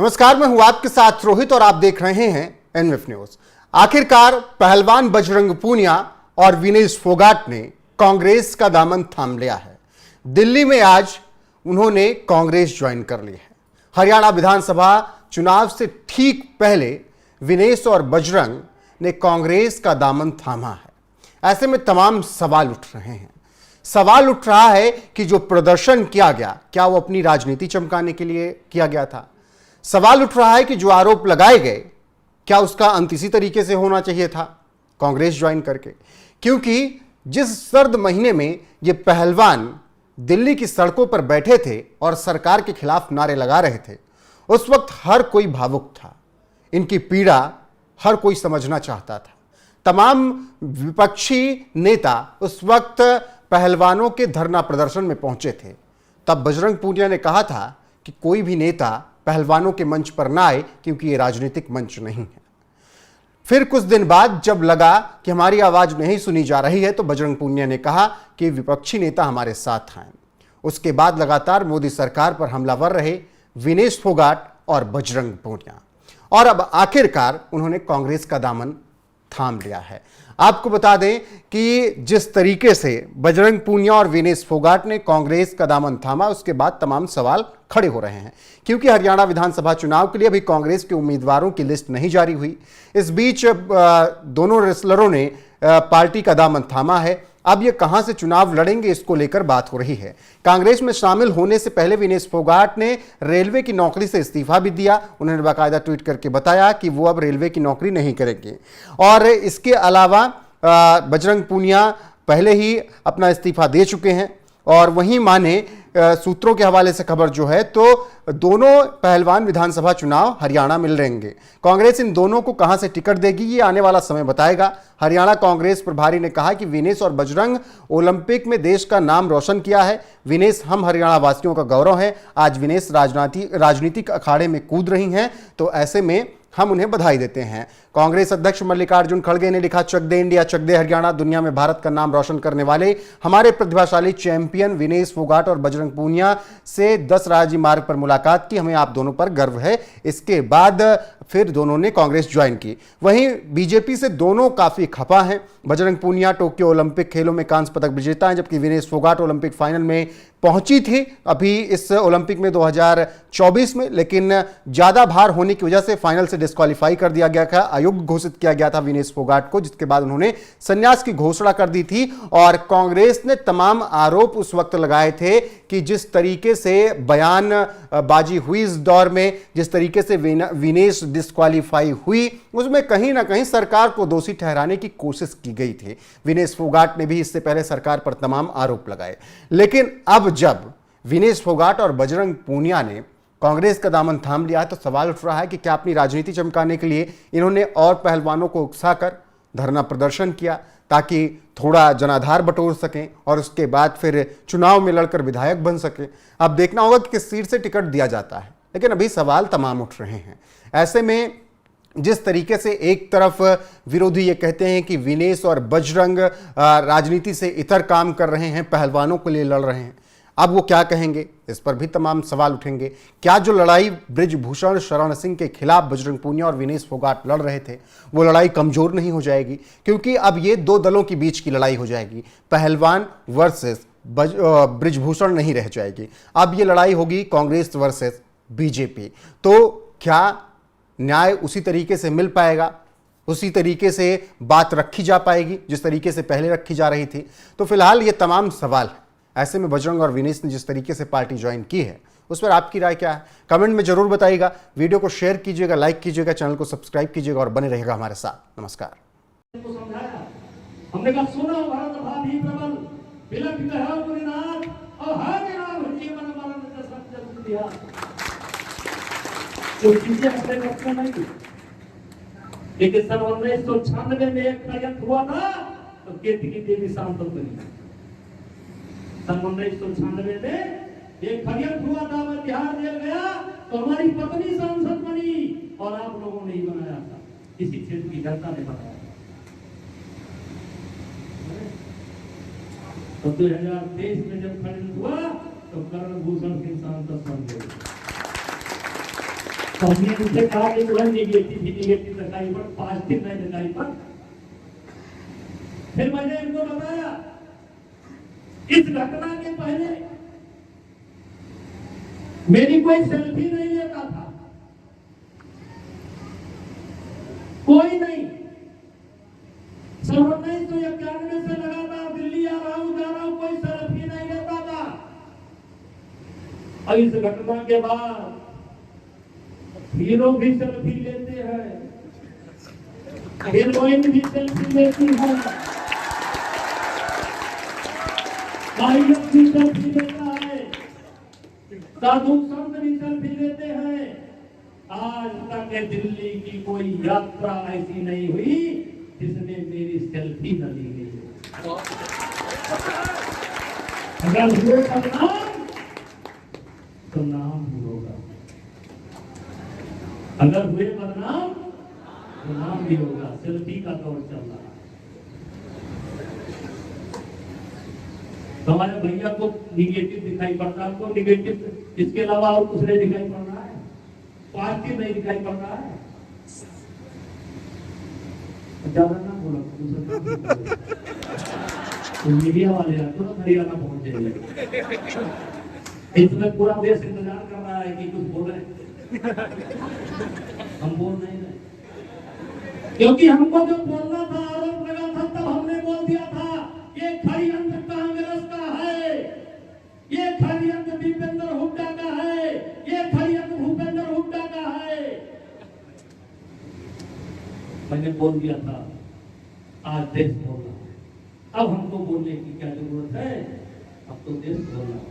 नमस्कार, मैं हूं आपके साथ रोहित और आप देख रहे हैं एनवीएफ न्यूज। आखिरकार पहलवान बजरंग पूनिया और विनेश फोगाट ने कांग्रेस का दामन थाम लिया है। दिल्ली में आज उन्होंने कांग्रेस ज्वाइन कर ली है। हरियाणा विधानसभा चुनाव से ठीक पहले विनेश और बजरंग ने कांग्रेस का दामन थामा है। ऐसे में तमाम सवाल उठ रहे हैं। सवाल उठ रहा है कि जो प्रदर्शन किया गया, क्या वो अपनी राजनीति चमकाने के लिए किया गया था? सवाल उठ रहा है कि जो आरोप लगाए गए, क्या उसका अंत इसी तरीके से होना चाहिए था, कांग्रेस ज्वाइन करके? क्योंकि जिस सर्द महीने में ये पहलवान दिल्ली की सड़कों पर बैठे थे और सरकार के खिलाफ नारे लगा रहे थे, उस वक्त हर कोई भावुक था। इनकी पीड़ा हर कोई समझना चाहता था। तमाम विपक्षी नेता उस वक्त पहलवानों के धरना प्रदर्शन में पहुंचे थे। तब बजरंग पूनिया ने कहा था कि कोई भी नेता पहलवानों के मंच पर ना आए, क्योंकि ये राजनीतिक मंच नहीं है। फिर कुछ दिन बाद जब लगा कि हमारी आवाज नहीं सुनी जा रही है, तो बजरंग पूनिया ने कहा कि विपक्षी नेता हमारे साथ आए। उसके बाद लगातार मोदी सरकार पर हमलावर रहे विनेश फोगाट और बजरंग पूनिया, और अब आखिरकार उन्होंने कांग्रेस का दामन थाम लिया है। आपको बता दें कि जिस तरीके से बजरंग पूनिया और विनेश फोगाट ने कांग्रेस का दामन थामा, उसके बाद तमाम सवाल खड़े हो रहे हैं, क्योंकि हरियाणा विधानसभा चुनाव के लिए अभी कांग्रेस के उम्मीदवारों की लिस्ट नहीं जारी हुई। इस बीच दोनों रेसलरों ने पार्टी का दामन थामा है। अब ये कहां से चुनाव लड़ेंगे, इसको लेकर बात हो रही है। कांग्रेस में शामिल होने से पहले विनेश फोगाट ने रेलवे की नौकरी से इस्तीफा भी दिया। उन्होंने बाकायदा ट्वीट करके बताया कि वो अब रेलवे की नौकरी नहीं करेंगे। और इसके अलावा बजरंग पूनिया पहले ही अपना इस्तीफा दे चुके हैं। और वहीं माने सूत्रों के हवाले से खबर जो है, तो दोनों पहलवान विधानसभा चुनाव हरियाणा में लड़ेंगे। कांग्रेस इन दोनों को कहां से टिकट देगी, ये आने वाला समय बताएगा। हरियाणा कांग्रेस प्रभारी ने कहा कि विनेश और बजरंग ओलंपिक में देश का नाम रोशन किया है। विनेश हम हरियाणा वासियों का गौरव है। आज विनेश राजनीतिक अखाड़े में कूद रही हैं, तो ऐसे में हम उन्हें बधाई देते हैं। कांग्रेस अध्यक्ष मल्लिकार्जुन खड़गे ने लिखा, चक दे इंडिया, चक दे हरियाणा। दुनिया में भारत का नाम रोशन करने वाले हमारे प्रतिभाशाली चैंपियन विनेश फोगाट और बजरंग पूनिया से 10 राज्य मार्ग पर मुलाकात की। हमें आप दोनों पर गर्व है। इसके बाद फिर दोनों ने कांग्रेस ज्वाइन की। वहीं बीजेपी से दोनों काफी खफा हैं। बजरंग पूनिया टोक्यो ओलंपिक खेलों में कांस्य पदक विजेता हैं, जबकि विनेश फोगाट ओलंपिक फाइनल में पहुंची थी अभी इस ओलंपिक में 2024 में, लेकिन ज्यादा भार होने की वजह से फाइनल से डिस्क्वालीफाई कर दिया गया था। अयोग्य घोषित किया गया था विनेश फोगाट को, जिसके बाद उन्होंने संन्यास की घोषणा कर दी थी। और कांग्रेस ने तमाम आरोप उस वक्त लगाए थे कि जिस तरीके से बयानबाजी हुई इस दौर में, जिस तरीके से विनेश डिस्क्वालीफाई हुई, उसमें कहीं ना कहीं सरकार को दोषी ठहराने की कोशिश की गई थी। विनेश फोगाट ने भी इससे पहले सरकार पर तमाम आरोप लगाए। लेकिन अब जब विनेश फोगाट और बजरंग पूनिया ने कांग्रेस का दामन थाम लिया है, तो सवाल उठ रहा है कि क्या अपनी राजनीति चमकाने के लिए इन्होंने और पहलवानों को उकसाकर धरना प्रदर्शन किया, ताकि थोड़ा जनाधार बटोर सकें और उसके बाद फिर चुनाव में लड़कर विधायक बन सके। अब देखना होगा कि किस सीट से टिकट दिया जाता है, लेकिन अभी सवाल तमाम उठ रहे हैं। ऐसे में जिस तरीके से एक तरफ विरोधी ये कहते हैं कि विनेश और बजरंग राजनीति से इतर काम कर रहे हैं, पहलवानों के लिए लड़ रहे हैं, अब वो क्या कहेंगे, इस पर भी तमाम सवाल उठेंगे। क्या जो लड़ाई ब्रिजभूषण शरण सिंह के खिलाफ बजरंग पूनिया और विनेश फोगाट लड़ रहे थे, वो लड़ाई कमजोर नहीं हो जाएगी? क्योंकि अब ये दो दलों के बीच की लड़ाई हो जाएगी। पहलवान वर्सेस ब्रिजभूषण नहीं रह जाएगी। अब ये लड़ाई होगी कांग्रेस वर्सेस बीजेपी। तो क्या न्याय उसी तरीके से मिल पाएगा, उसी तरीके से बात रखी जा पाएगी जिस तरीके से पहले रखी जा रही थी? तो फिलहाल ये तमाम सवाल है। ऐसे में बजरंग और विनेश ने जिस तरीके से पार्टी ज्वाइन की है, उस पर आपकी राय क्या है? कमेंट में जरूर बताइएगा। वीडियो को शेयर कीजिएगा, लाइक कीजिएगा, चैनल को सब्सक्राइब कीजिएगा और बने रहेगा हमारे साथ। नमस्कार। हमने कहा सुनो भारत भाभी प्रबल बिलक कहो गुरुनाथ और हर नाम जीवन मरण का सत्य दिया। तो चीजें हमने रखना नहीं, लेकिन सन 1996 में एक षड्यंत्र हुआ था, तो केतकी देवी सांसद बनी। सन 1996 में एक षड्यंत्र हुआ था, मैं बिहार जेल गया तो हमारी पत्नी सांसद बनी, और आप लोगों ने ही बनाया था, इसी क्षेत्र की जनता ने बनाया। तो 2023 में जब षड्यंत्र हुआ तो कर्ण भूषण सिंह सांसद बन गए। तो हमने उनसे कहा कि वह निगेटिव दिखाई पर 5 दिन नहीं दिखाई पर। फिर मैंने इनको बताया इस घटना के पहले मेरी कोई सेल्फी नहीं लेता था, कोई नहीं। 1991 से लगातार दिल्ली आ रहा हूं, जा रहा हूं, कोई सेल्फी नहीं लेता था। और इस घटना के बाद हीरो भी सेल्फी लेते हैं, हीरोइन भी सेल्फी लेती है, नायक भी सेल्फी लेता है, साधु संत भी सेल्फी लेते हैं। आज तक दिल्ली की कोई यात्रा ऐसी नहीं हुई जिसमें मेरी सेल्फी न ली गई। अगर हुए बदनाम तो नाम भी होगा, अगर हुए बदनाम तो नाम भी होगा। सेल्फी का दौर चल रहा है। तो हमारे भैया को निगेटिव दिखाई पड़ता है, आपको निगेटिव इसके अलावा और कुछ नहीं दिखाई पड़ रहा है, पॉजिटिव नहीं दिखाई पड़ रहा है। ज्यादा ना बोला तो मीडिया वाले तुरंत हरियाणा पहुंच जाएंगे। इसमें पूरा देश इंतजार कर रहा है कि कुछ बोले, हम बोल नहीं रहे, क्योंकि हमको जो बोलना था, आरोप लगा था, तब हमने बोल दिया था ये षड्यंत्र कांग्रेस का है, ये षड्यंत्र दीपेंद्र हुड्डा का है, ये षड्यंत्र भूपेंद्र हुड्डा का है। मैंने बोल दिया था, आज देश बोल रहा है। अब हमको बोलने की क्या जरूरत है, अब तो देश बोल रहा है।